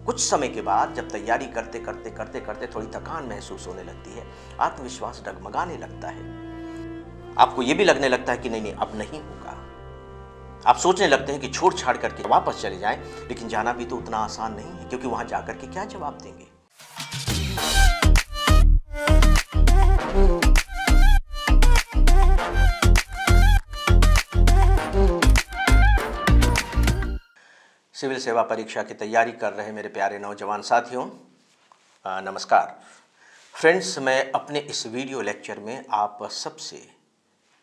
कुछ समय के बाद जब तैयारी करते करते करते करते थोड़ी थकान महसूस होने लगती है, आत्मविश्वास डगमगाने लगता है, आपको ये भी लगने लगता है कि नहीं नहीं अब नहीं होगा। आप सोचने लगते हैं कि छोड़ छाड़ करके वापस चले जाएं, लेकिन जाना भी तो उतना आसान नहीं है, क्योंकि वहां जाकर के क्या जवाब देंगे। सिविल सेवा परीक्षा की तैयारी कर रहे मेरे प्यारे नौजवान साथियों, नमस्कार फ्रेंड्स। मैं अपने इस वीडियो लेक्चर में आप सबसे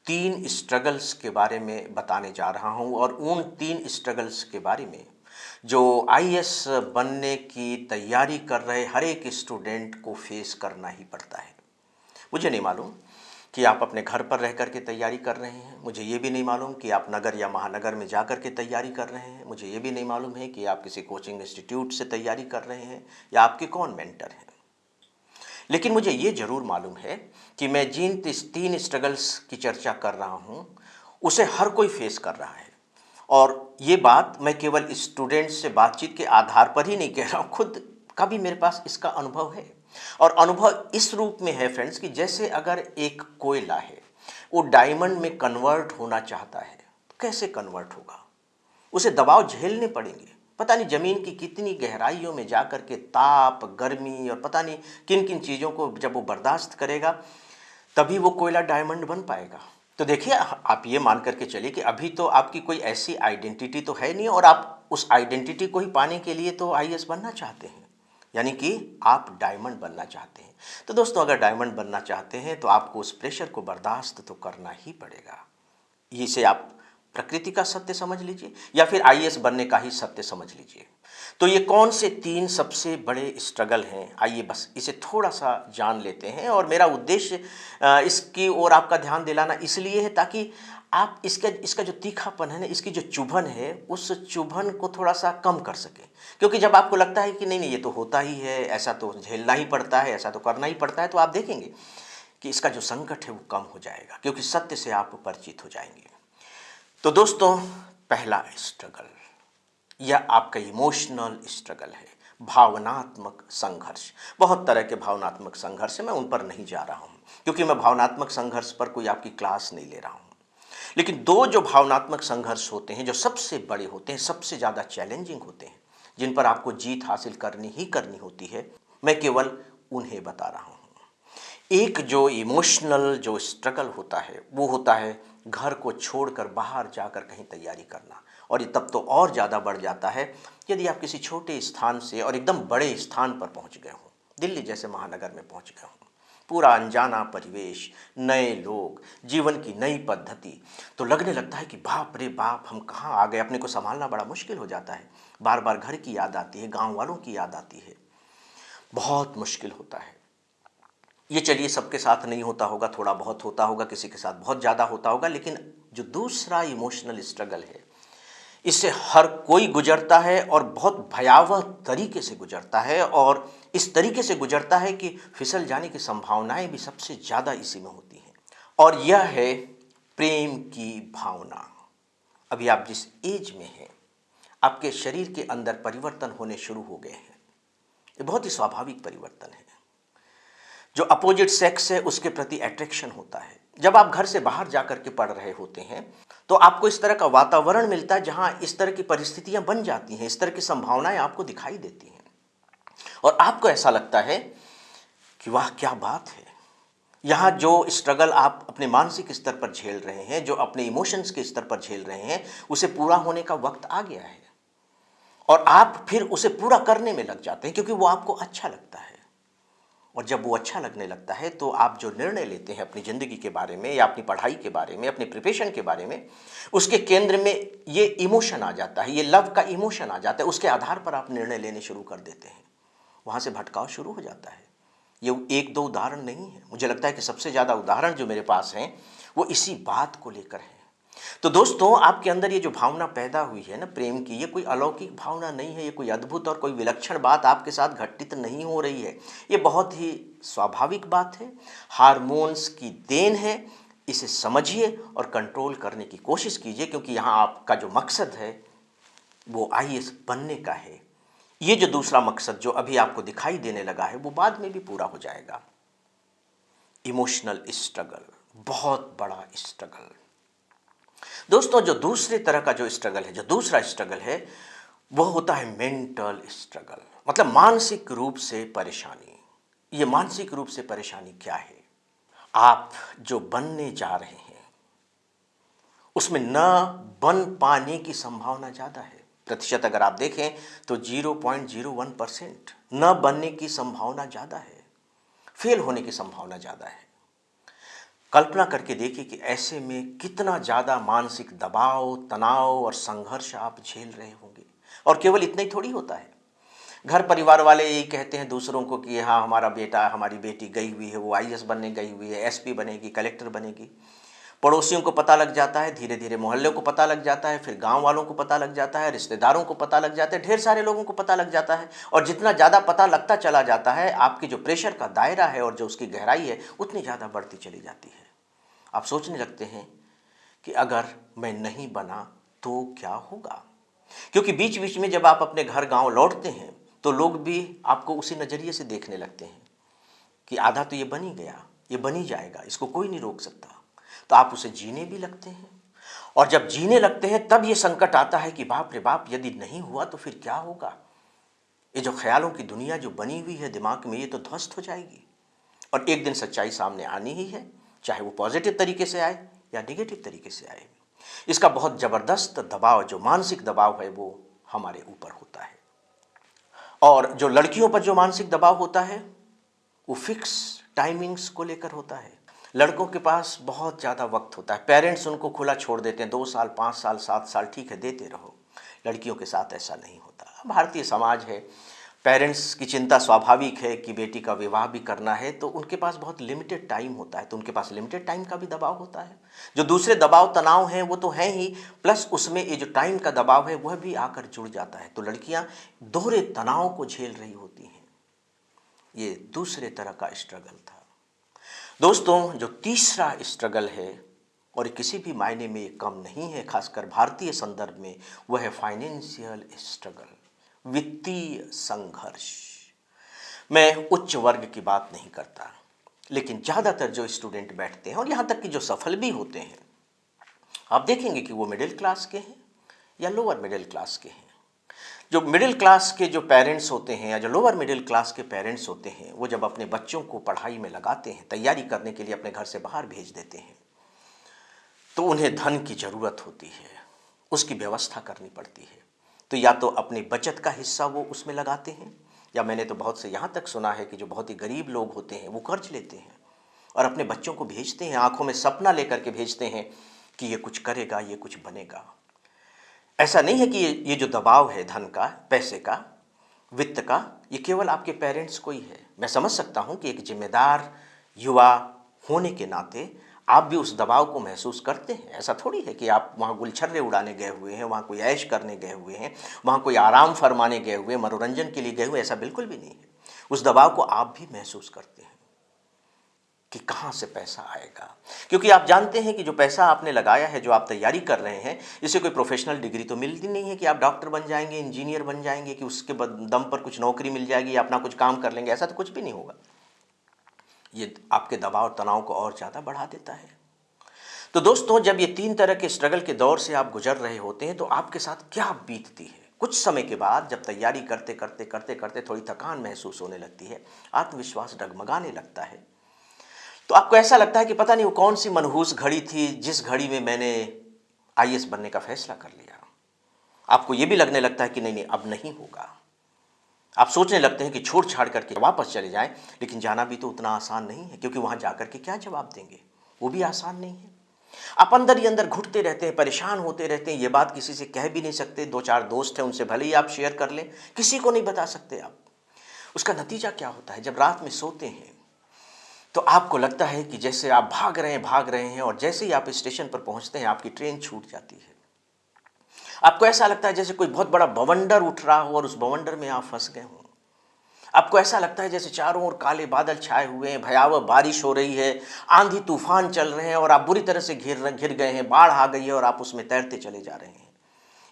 3 स्ट्रगल्स के बारे में बताने जा रहा हूं, और उन 3 स्ट्रगल्स के बारे में जो आईएएस बनने की तैयारी कर रहे हर एक स्टूडेंट को फेस करना ही पड़ता है। मुझे नहीं मालूम कि आप अपने घर पर रह कर के तैयारी कर रहे हैं, मुझे ये भी नहीं मालूम कि आप नगर या महानगर में जा कर के तैयारी कर रहे हैं, मुझे ये भी नहीं मालूम है कि आप किसी कोचिंग इंस्टीट्यूट से तैयारी कर रहे हैं या आपके कौन मेंटर हैं। लेकिन मुझे ये ज़रूर मालूम है कि मैं जिन 3 स्ट्रगल्स की चर्चा कर रहा हूँ उसे हर कोई फेस कर रहा है, और ये बात मैं केवल स्टूडेंट्स से बातचीत के आधार पर ही नहीं कह रहा हूँ, खुद का भी मेरे पास इसका अनुभव है। और अनुभव इस रूप में है फ्रेंड्स कि जैसे अगर एक कोयला है, वो डायमंड में कन्वर्ट होना चाहता है, तो कैसे कन्वर्ट होगा? उसे दबाव झेलने पड़ेंगे, पता नहीं ज़मीन की कितनी गहराइयों में जाकर के ताप, गर्मी और पता नहीं किन किन चीज़ों को जब वो बर्दाश्त करेगा, तभी वो कोयला डायमंड बन पाएगा। तो देखिए, आप ये मान करके चलिए कि अभी तो आपकी कोई ऐसी आइडेंटिटी तो है नहीं, और आप उस आइडेंटिटी को ही पाने के लिए तो आईएएस बनना चाहते हैं, यानी कि आप डायमंड बनना चाहते हैं। तो दोस्तों, अगर डायमंड बनना चाहते हैं तो आपको उस प्रेशर को बर्दाश्त तो करना ही पड़ेगा। इसे आप प्रकृति का सत्य समझ लीजिए या फिर आईएएस बनने का ही सत्य समझ लीजिए। तो ये कौन से 3 सबसे बड़े स्ट्रगल हैं, आइए बस इसे थोड़ा सा जान लेते हैं। और मेरा उद्देश्य इसकी ओर आपका ध्यान दिलाना इसलिए है ताकि आप इसका जो तीखापन है ना, इसकी जो चुभन है, उस चुभन को थोड़ा सा कम कर सकें। क्योंकि जब आपको लगता है कि नहीं नहीं ये तो होता ही है, ऐसा तो झेलना ही पड़ता है, ऐसा तो करना ही पड़ता है, तो आप देखेंगे कि इसका जो संकट है वो कम हो जाएगा, क्योंकि सत्य से आप परिचित हो जाएंगे। तो दोस्तों, पहला स्ट्रगल यह आपका इमोशनल स्ट्रगल है, भावनात्मक संघर्ष। बहुत तरह के भावनात्मक संघर्ष है, मैं उन पर नहीं जा रहा हूं, क्योंकि मैं भावनात्मक संघर्ष पर कोई आपकी क्लास नहीं ले रहा हूं। लेकिन 2 जो भावनात्मक संघर्ष होते हैं, जो सबसे बड़े होते हैं, सबसे ज़्यादा चैलेंजिंग होते हैं, जिन पर आपको जीत हासिल करनी ही करनी होती है, मैं केवल उन्हें बता रहा हूँ। एक जो इमोशनल जो स्ट्रगल होता है, वो होता है घर को छोड़कर बाहर जाकर कहीं तैयारी करना। और ये तब तो और ज़्यादा बढ़ जाता है यदि आप किसी छोटे स्थान से और एकदम बड़े स्थान पर पहुंच गए हों, दिल्ली जैसे महानगर में पहुंच गए हों, पूरा अनजाना परिवेश, नए लोग, जीवन की नई पद्धति, तो लगने लगता है कि बाप रे बाप, हम कहाँ आ गए। अपने को संभालना बड़ा मुश्किल हो जाता है, बार बार घर की याद आती है, गाँव वालों की याद आती है, बहुत मुश्किल होता है। ये चलिए सबके साथ नहीं होता होगा, थोड़ा बहुत होता होगा, किसी के साथ बहुत ज़्यादा होता होगा। लेकिन जो दूसरा इमोशनल स्ट्रगल है, इससे हर कोई गुजरता है, और बहुत भयावह तरीके से गुजरता है, और इस तरीके से गुजरता है कि फिसल जाने की संभावनाएं भी सबसे ज़्यादा इसी में होती हैं। और यह है प्रेम की भावना। अभी आप जिस एज में हैं, आपके शरीर के अंदर परिवर्तन होने शुरू हो गए हैं। ये बहुत ही स्वाभाविक परिवर्तन है। जो अपोजिट सेक्स है उसके प्रति अट्रैक्शन होता है। जब आप घर से बाहर जाकर के पढ़ रहे होते हैं, तो आपको इस तरह का वातावरण मिलता है जहां इस तरह की परिस्थितियां बन जाती हैं, इस तरह की संभावनाएं आपको दिखाई देती हैं, और आपको ऐसा लगता है कि वाह क्या बात है। यहाँ जो स्ट्रगल आप अपने मानसिक स्तर पर झेल रहे हैं, जो अपने इमोशंस के स्तर पर झेल रहे हैं, उसे पूरा होने का वक्त आ गया है, और आप फिर उसे पूरा करने में लग जाते हैं, क्योंकि वो आपको अच्छा लगता है। और जब वो अच्छा लगने लगता है, तो आप जो निर्णय लेते हैं अपनी ज़िंदगी के बारे में, या अपनी पढ़ाई के बारे में, अपने प्रिपरेशन के बारे में, उसके केंद्र में ये इमोशन आ जाता है, ये लव का इमोशन आ जाता है। उसके आधार पर आप निर्णय लेने शुरू कर देते हैं, वहाँ से भटकाव शुरू हो जाता है। ये 1-2 उदाहरण नहीं है, मुझे लगता है कि सबसे ज़्यादा उदाहरण जो मेरे पास हैं वो इसी बात को लेकर हैं। तो दोस्तों, आपके अंदर ये जो भावना पैदा हुई है ना प्रेम की, ये कोई अलौकिक भावना नहीं है, ये कोई अद्भुत और कोई विलक्षण बात आपके साथ घटित नहीं हो रही है। ये बहुत ही स्वाभाविक बात है, हार्मोन्स की देन है। इसे समझिए और कंट्रोल करने की कोशिश कीजिए, क्योंकि यहाँ आपका जो मकसद है वो आईएएस बनने का है। ये जो दूसरा मकसद जो अभी आपको दिखाई देने लगा है वो बाद में भी पूरा हो जाएगा। इमोशनल स्ट्रगल, बहुत बड़ा स्ट्रगल। दोस्तों, जो दूसरे तरह का जो स्ट्रगल है, जो दूसरा स्ट्रगल है, वो होता है मेंटल स्ट्रगल, मतलब मानसिक रूप से परेशानी। ये मानसिक रूप से परेशानी क्या है? आप जो बनने जा रहे हैं उसमें न बन पाने की संभावना ज़्यादा है। प्रतिशत अगर आप देखें तो 0.01% न बनने की संभावना ज़्यादा है, फेल होने की संभावना ज़्यादा है। कल्पना करके देखिए कि ऐसे में कितना ज़्यादा मानसिक दबाव, तनाव और संघर्ष आप झेल रहे होंगे। और केवल इतना ही थोड़ी होता है, घर परिवार वाले यही कहते हैं दूसरों को कि हाँ, हमारा बेटा, हमारी बेटी गई हुई है, वो आईएएस बनने गई हुई है, एसपी बनेगी, कलेक्टर बनेगी। पड़ोसियों को पता लग जाता है, धीरे धीरे मोहल्ले को पता लग जाता है, फिर गांव वालों को पता लग जाता है, रिश्तेदारों को पता लग जाता है, ढेर सारे लोगों को पता लग जाता है। और जितना ज़्यादा पता लगता चला जाता है, आपके जो प्रेशर का दायरा है और जो उसकी गहराई है उतनी ज़्यादा बढ़ती चली जाती है। आप सोचने लगते हैं कि अगर मैं नहीं बना तो क्या होगा। क्योंकि बीच बीच में जब आप अपने घर गांव लौटते हैं तो लोग भी आपको उसी नज़रिए से देखने लगते हैं कि आधा तो ये बन ही गया, ये बन ही जाएगा, इसको कोई नहीं रोक सकता। तो आप उसे जीने भी लगते हैं। और जब जीने लगते हैं तब ये संकट आता है कि बाप रे बाप, यदि नहीं हुआ तो फिर क्या होगा। ये जो ख्यालों की दुनिया जो बनी हुई है दिमाग में, ये तो ध्वस्त हो जाएगी। और एक दिन सच्चाई सामने आनी ही है, चाहे वो पॉजिटिव तरीके से आए या निगेटिव तरीके से आए। इसका बहुत ज़बरदस्त दबाव, जो मानसिक दबाव है, वो हमारे ऊपर होता है। और जो लड़कियों पर जो मानसिक दबाव होता है वो फिक्स टाइमिंग्स को लेकर होता है। लड़कों के पास बहुत ज़्यादा वक्त होता है, पेरेंट्स उनको खुला छोड़ देते हैं, 2 साल, 5 साल, 7 साल, ठीक है, देते रहो। लड़कियों के साथ ऐसा नहीं होता। भारतीय समाज है, पेरेंट्स की चिंता स्वाभाविक है कि बेटी का विवाह भी करना है, तो उनके पास बहुत लिमिटेड टाइम होता है, तो उनके पास लिमिटेड टाइम का भी दबाव होता है। जो दूसरे दबाव तनाव हैं वो तो हैं ही, प्लस उसमें ये जो टाइम का दबाव है वह भी आकर जुड़ जाता है। तो लड़कियां दोहरे तनाव को झेल रही होती हैं। ये दूसरे तरह का स्ट्रगल था। दोस्तों, जो तीसरा स्ट्रगल है, और किसी भी मायने में ये कम नहीं है, खासकर भारतीय संदर्भ में, वह है फाइनेंशियल स्ट्रगल, वित्तीय संघर्ष। मैं उच्च वर्ग की बात नहीं करता, लेकिन ज़्यादातर जो स्टूडेंट बैठते हैं और यहाँ तक कि जो सफल भी होते हैं, आप देखेंगे कि वो मिडिल क्लास के हैं या लोअर मिडिल क्लास के हैं। जो मिडिल क्लास के जो पेरेंट्स होते हैं या जो लोअर मिडिल क्लास के पेरेंट्स होते हैं, वो जब अपने बच्चों को पढ़ाई में लगाते हैं, तैयारी करने के लिए अपने घर से बाहर भेज देते हैं, तो उन्हें धन की ज़रूरत होती है, उसकी व्यवस्था करनी पड़ती है। तो या तो अपनी बचत का हिस्सा वो उसमें लगाते हैं, या मैंने तो बहुत से यहाँ तक सुना है कि जो बहुत ही गरीब लोग होते हैं वो कर्ज लेते हैं और अपने बच्चों को भेजते हैं, आंखों में सपना लेकर के भेजते हैं कि ये कुछ करेगा, ये कुछ बनेगा। ऐसा नहीं है कि ये जो दबाव है धन का, पैसे का, वित्त का, ये केवल आपके पेरेंट्स को ही है। मैं समझ सकता हूँ कि एक जिम्मेदार युवा होने के नाते आप भी उस दबाव को महसूस करते हैं। ऐसा थोड़ी है कि आप वहाँ गुलछर्रे उड़ाने गए हुए हैं, वहाँ कोई ऐश करने गए हुए हैं, वहाँ कोई आराम फरमाने गए हुए, मनोरंजन के लिए गए हुए, ऐसा बिल्कुल भी नहीं है। उस दबाव को आप भी महसूस करते हैं कि कहाँ से पैसा आएगा। क्योंकि आप जानते हैं कि जो पैसा आपने लगाया है, जो आप तैयारी कर रहे हैं, इससे कोई प्रोफेशनल डिग्री तो मिलती नहीं है कि आप डॉक्टर बन जाएंगे, इंजीनियर बन जाएंगे, कि उसके दम पर कुछ नौकरी मिल जाएगी या अपना कुछ काम कर लेंगे। ऐसा तो कुछ भी नहीं होगा। ये आपके दबाव तनाव को और ज़्यादा बढ़ा देता है। तो दोस्तों, जब ये 3 तरह के स्ट्रगल के दौर से आप गुजर रहे होते हैं तो आपके साथ क्या बीतती है। कुछ समय के बाद जब तैयारी करते करते करते करते थोड़ी थकान महसूस होने लगती है, आत्मविश्वास डगमगाने लगता है, तो आपको ऐसा लगता है कि पता नहीं वो कौन सी मनहूस घड़ी थी जिस घड़ी में मैंने आईएएस बनने का फैसला कर लिया। आपको ये भी लगने लगता है कि नहीं नहीं, अब नहीं होगा। आप सोचने लगते हैं कि छोड़ छाड़ करके वापस चले जाएं, लेकिन जाना भी तो उतना आसान नहीं है, क्योंकि वहां जाकर के क्या जवाब देंगे, वो भी आसान नहीं है। आप अंदर ही अंदर घुटते रहते हैं, परेशान होते रहते हैं। ये बात किसी से कह भी नहीं सकते। 2-4 दोस्त हैं, उनसे भले ही आप शेयर कर लें, किसी को नहीं बता सकते आप। उसका नतीजा क्या होता है, जब रात में सोते हैं तो आपको लगता है कि जैसे आप भाग रहे हैं, और जैसे ही आप स्टेशन पर पहुंचते हैं आपकी ट्रेन छूट जाती है। आपको ऐसा लगता है जैसे कोई बहुत बड़ा बवंडर उठ रहा हो और उस बवंडर में आप फंस गए हों। आपको ऐसा लगता है जैसे चारों ओर काले बादल छाए हुए हैं, भयावह बारिश हो रही है, आंधी तूफान चल रहे हैं और आप बुरी तरह से घिर गए हैं, बाढ़ आ गई है और आप उसमें तैरते चले जा रहे हैं।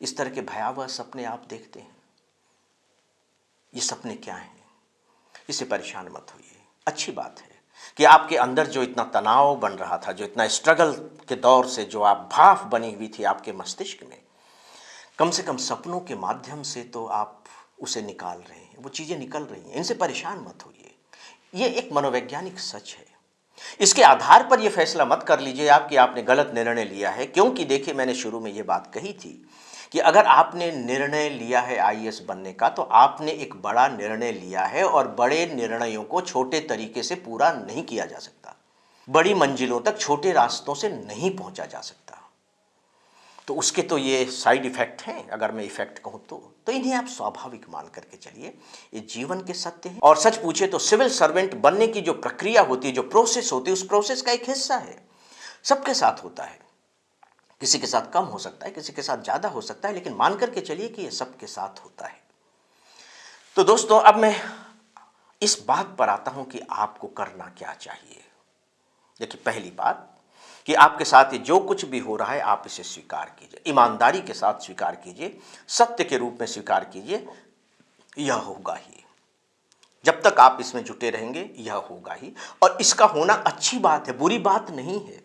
इस तरह के भयावह सपने आप देखते हैं। ये सपने क्या हैं, इससे परेशान मत होइए। अच्छी बात है कि आपके अंदर जो इतना तनाव बन रहा था, जो इतना स्ट्रगल के दौर से जो आप भाफ बनी हुई थी आपके मस्तिष्क में, कम से कम सपनों के माध्यम से तो आप उसे निकाल रहे हैं, वो चीज़ें निकल रही हैं। इनसे परेशान मत होइए। ये एक मनोवैज्ञानिक सच है। इसके आधार पर यह फैसला मत कर लीजिए आप कि आपने गलत निर्णय लिया है, क्योंकि देखिए मैंने शुरू में ये बात कही थी कि अगर आपने निर्णय लिया है आईएएस बनने का, तो आपने एक बड़ा निर्णय लिया है और बड़े निर्णयों को छोटे तरीके से पूरा नहीं किया जा सकता। बड़ी मंजिलों तक छोटे रास्तों से नहीं पहुंचा जा सकता। तो उसके तो ये साइड इफेक्ट हैं, अगर मैं इफेक्ट कहूं तो इन्हें आप स्वाभाविक मान करके चलिए। ये जीवन के सत्य हैं। और सच पूछे तो सिविल सर्वेंट बनने की जो प्रक्रिया होती है, जो प्रोसेस होती है, उस प्रोसेस का एक हिस्सा है। सबके साथ होता है, किसी के साथ कम हो सकता है, किसी के साथ ज्यादा हो सकता है, लेकिन मान करके चलिए कि यह सबके साथ होता है। तो दोस्तों, अब मैं इस बात पर आता हूं कि आपको करना क्या चाहिए। देखिए, पहली बात कि आपके साथ ये जो कुछ भी हो रहा है, आप इसे स्वीकार कीजिए, ईमानदारी के साथ स्वीकार कीजिए, सत्य के रूप में स्वीकार कीजिए। यह होगा ही, जब तक आप इसमें जुटे रहेंगे यह होगा ही। और इसका होना अच्छी बात है, बुरी बात नहीं है।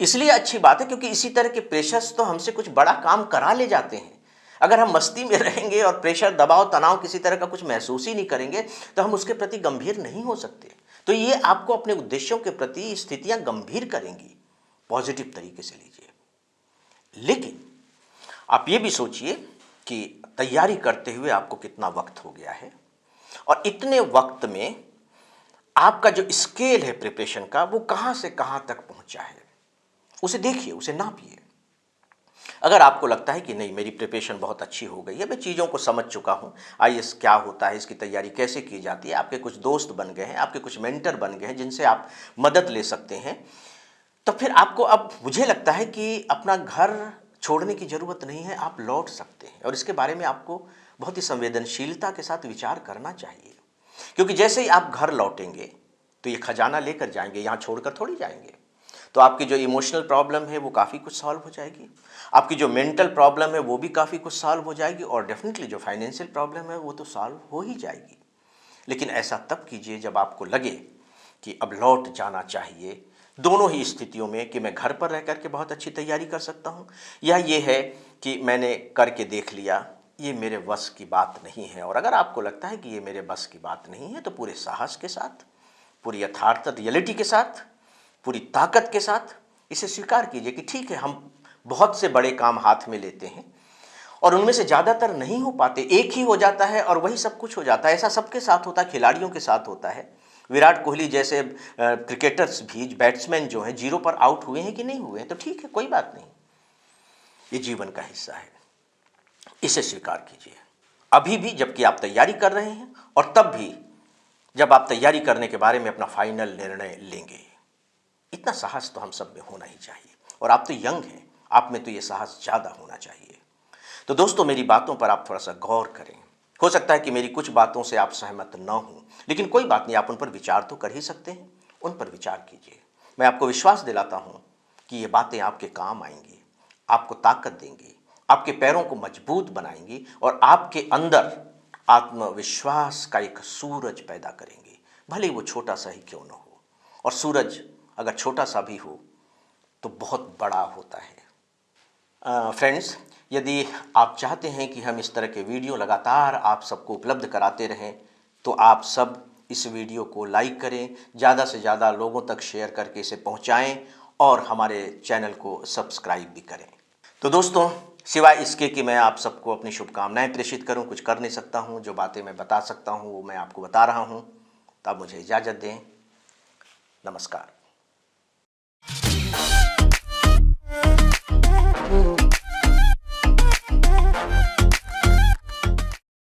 इसलिए अच्छी बात है क्योंकि इसी तरह के प्रेशर्स तो हमसे कुछ बड़ा काम करा ले जाते हैं। अगर हम मस्ती में रहेंगे और प्रेशर, दबाव, तनाव किसी तरह का कुछ महसूस ही नहीं करेंगे, तो हम उसके प्रति गंभीर नहीं हो सकते। तो ये आपको अपने उद्देश्यों के प्रति स्थितियां गंभीर करेंगी। पॉजिटिव तरीके से लीजिए। लेकिन आप ये भी सोचिए कि तैयारी करते हुए आपको कितना वक्त हो गया है, और इतने वक्त में आपका जो स्केल है प्रिपरेशन का, वो कहां से कहां तक पहुंचा है। उसे देखिए, उसे नापिए। अगर आपको लगता है कि नहीं, मेरी प्रिपरेशन बहुत अच्छी हो गई है, मैं चीज़ों को समझ चुका हूँ, आईएएस क्या होता है, इसकी तैयारी कैसे की जाती है, आपके कुछ दोस्त बन गए हैं, आपके कुछ मेंटर बन गए हैं जिनसे आप मदद ले सकते हैं, तो फिर आपको अब मुझे लगता है कि अपना घर छोड़ने की ज़रूरत नहीं है, आप लौट सकते हैं। और इसके बारे में आपको बहुत ही संवेदनशीलता के साथ विचार करना चाहिए, क्योंकि जैसे ही आप घर लौटेंगे तो ये खजाना लेकर जाएंगे, यहाँ छोड़कर थोड़ी जाएंगे। तो आपकी जो इमोशनल प्रॉब्लम है वो काफ़ी कुछ सॉल्व हो जाएगी, आपकी जो मेंटल प्रॉब्लम है वो भी काफ़ी कुछ सॉल्व हो जाएगी, और डेफिनेटली जो फाइनेंशियल प्रॉब्लम है वो तो सॉल्व हो ही जाएगी। लेकिन ऐसा तब कीजिए जब आपको लगे कि अब लौट जाना चाहिए। दोनों ही स्थितियों में, कि मैं घर पर रह करके बहुत अच्छी तैयारी कर सकता हूँ, या ये है कि मैंने करके देख लिया, ये मेरे बस की बात नहीं है। और अगर आपको लगता है कि ये मेरे बस की बात नहीं है, तो पूरे साहस के साथ, पूरी यथार्थ रियलिटी के साथ, पूरी ताकत के साथ इसे स्वीकार कीजिए कि ठीक है, हम बहुत से बड़े काम हाथ में लेते हैं और उनमें से ज़्यादातर नहीं हो पाते, एक ही हो जाता है और वही सब कुछ हो जाता है। ऐसा सबके साथ होता है, खिलाड़ियों के साथ होता है। विराट कोहली जैसे क्रिकेटर्स भी, बैट्समैन जो हैं, 0 पर आउट हुए हैं कि नहीं हुए हैं, तो ठीक है, कोई बात नहीं, ये जीवन का हिस्सा है। इसे स्वीकार कीजिए अभी भी, जबकि आप तैयारी कर रहे हैं, और तब भी जब आप तैयारी करने के बारे में अपना फाइनल निर्णय लेंगे। इतना साहस तो हम सब में होना ही चाहिए, और आप तो यंग हैं, आप में तो ये साहस ज़्यादा होना चाहिए। तो दोस्तों, मेरी बातों पर आप थोड़ा सा गौर करें। हो सकता है कि मेरी कुछ बातों से आप सहमत न हों, लेकिन कोई बात नहीं, आप उन पर विचार तो कर ही सकते हैं। उन पर विचार कीजिए। मैं आपको विश्वास दिलाता हूँ कि ये बातें आपके काम आएंगी, आपको ताकत देंगी, आपके पैरों को मजबूत बनाएंगी, और आपके अंदर आत्मविश्वास का एक सूरज पैदा करेंगी, भले वो छोटा सा ही क्यों न हो। और सूरज अगर छोटा सा भी हो तो बहुत बड़ा होता है। फ्रेंड्स, यदि आप चाहते हैं कि हम इस तरह के वीडियो लगातार आप सबको उपलब्ध कराते रहें, तो आप सब इस वीडियो को लाइक करें, ज़्यादा से ज़्यादा लोगों तक शेयर करके इसे पहुंचाएं, और हमारे चैनल को सब्सक्राइब भी करें। तो दोस्तों, सिवाय इसके कि मैं आप सबको अपनी शुभकामनाएं प्रेषित करूं, कुछ कर नहीं सकता हूं। जो बातें मैं बता सकता हूं वो मैं आपको बता रहा हूं। तब मुझे इजाज़त दें। नमस्कार।